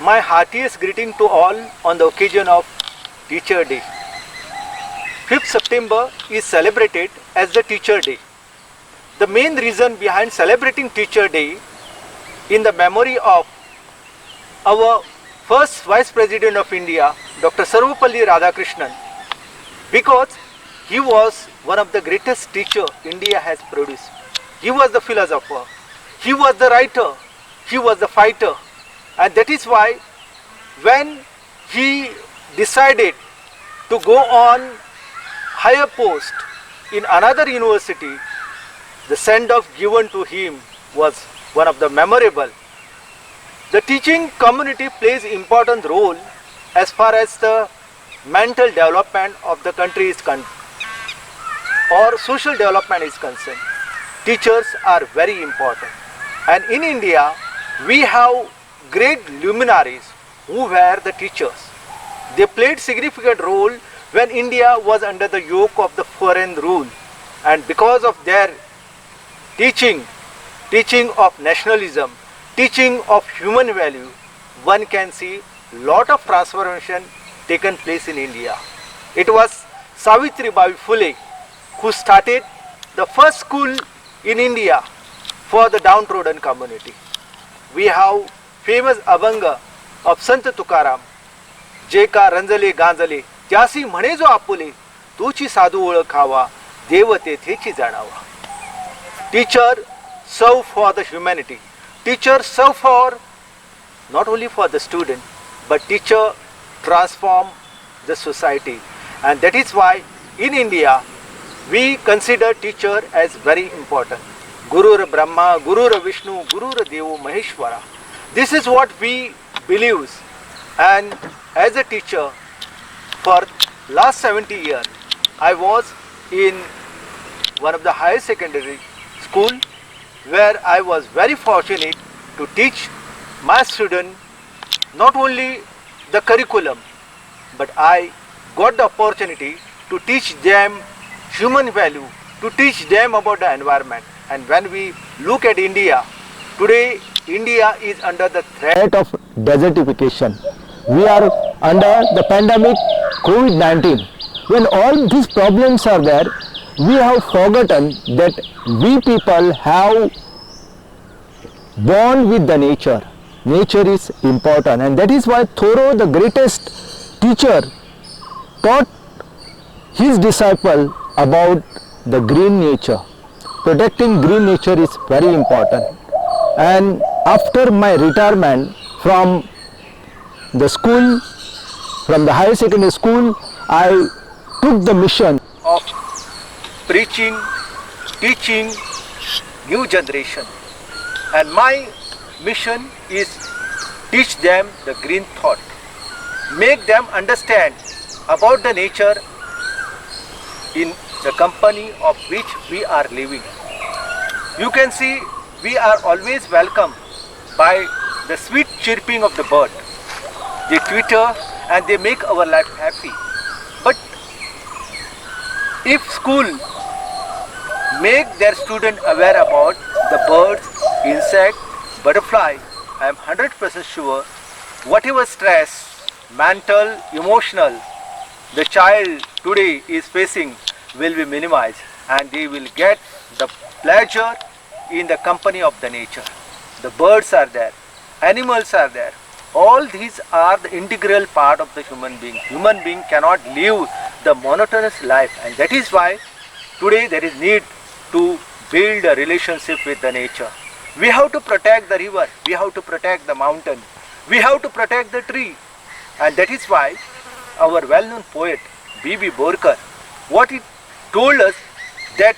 my heartiest greeting to all on the occasion of Teacher Day. 5th September is celebrated as the Teacher Day. The main reason behind celebrating Teacher Day in the memory of our first Vice President of India, Dr. Sarvepalli Radhakrishnan, because he was one of the greatest teacher India has produced. He was the philosopher, he was the writer, he was the fighter, and that is why when he decided to go on higher post in another university, the send-off given to him was one of the memorable. The teaching community plays important role as far as the mental development of the country is concerned or social development is concerned. Teachers are very important, and in India we have great luminaries who were the teachers. They played significant role when India was under the yoke of the foreign rule, and because of their teaching of nationalism, teaching of human value, one can see lot of transformation taken place in India. It was Savitribai Phule who started the first school in India for the downtrodden community. We have famous Abhanga of Sant Tukaram, जे का रंजले गांजले त्यासी म्हणे जो आपुले तोची साधू ओळखावा देव तेथेची जाणावा. Teacher serve for the humanity. Teacher serve for not only for the student, but teacher transform the society, and that is why in India we consider teacher as very important. Gurur Brahma, Gurur Vishnu, Gurur Devo Maheshwara. This is what we believe, and as a teacher for last 70 years, I was in one of the higher secondary school where I was very fortunate to teach my students not only the curriculum, but I got the opportunity to teach them human value, to teach them about the environment. And when we look at India, today India is under the threat of desertification. We are under the pandemic COVID-19. When all these problems are there, we have forgotten that we people have born with the nature. Nature is important, and that is why Thoreau, the greatest teacher, taught his disciple about the green nature. Protecting green nature is very important. And after my retirement from the school, from the higher secondary school, I took the mission of preaching, teaching new generation, and my mission is teach them the green thought, make them understand about the nature in the company of which we are living. You can see we are always welcomed by the sweet chirping of the bird. They twitter and they make our life happy. But if school make their student aware about the birds, insect, butterfly, I am 100% sure whatever stress, mental, emotional, the child today is facing will be minimized, and they will get the pleasure in the company of the nature. The birds are there, animals are there. All these are the integral part of the human being. Human being cannot live the monotonous life, and that is why today there is need to build a relationship with the nature. We have to protect the river, we have to protect the mountain, we have to protect the tree, and that is why our well-known poet B.B. Borkar, what he told us, that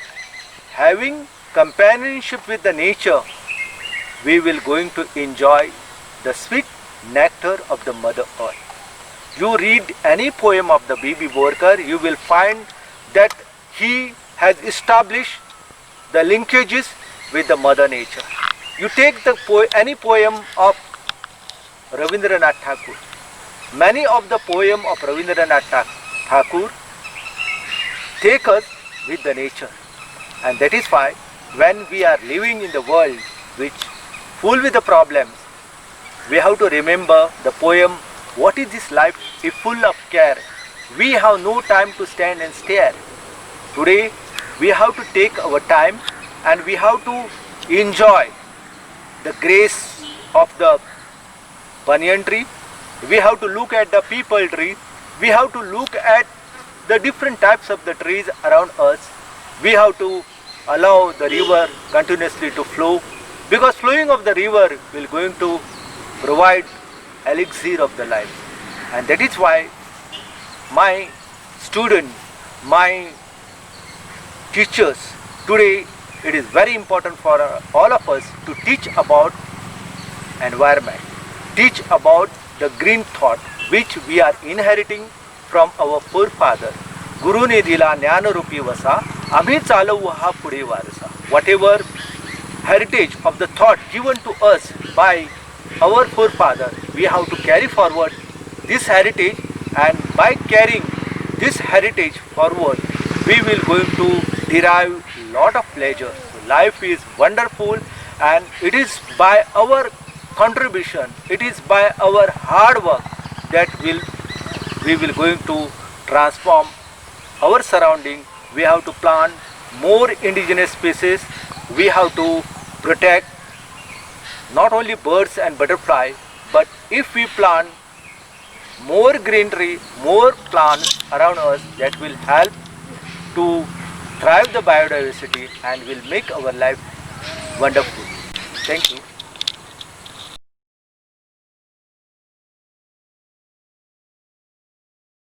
having companionship with the nature, we will going to enjoy the sweet nectar of the Mother Earth. You read any poem of the B.B. Borkar, you will find that he has established the linkages with the Mother Nature. You take the any poem of Rabindranath Tagore. Many of the poem of Rabindranath Tagore take us with the nature, and that is why when we are living in the world which full with the problems, we have to remember the poem, "What is this life if full of care? We have no time to stand and stare." Today, we have to take our time and we have to enjoy the grace of the banyan tree. We have to look at the peepal tree. We have to look at the different types of the trees around us. We have to allow the river continuously to flow, because flowing of the river will going to provide elixir of the life. And that is why my student, my teachers, today it is very important for all of us to teach about environment, teach about the green thought which we are inheriting from our forefather. गुरुने दिला ज्ञानरूपी वसा, आम्ही चालवू हा पुढे वारसा. Whatever heritage of the thought given to us by our forefather, we have to carry forward this heritage, and by carrying this heritage forward, we will going to derive lot of pleasure. So life is wonderful, and it is by our contribution, it is by our hard work that we will going to transform our surrounding. We have to plant more indigenous species. We have to protect not only birds and butterflies, but if we plant more greenery, more plants around us, that will help to thrive the biodiversity and will make our life wonderful. Thank you.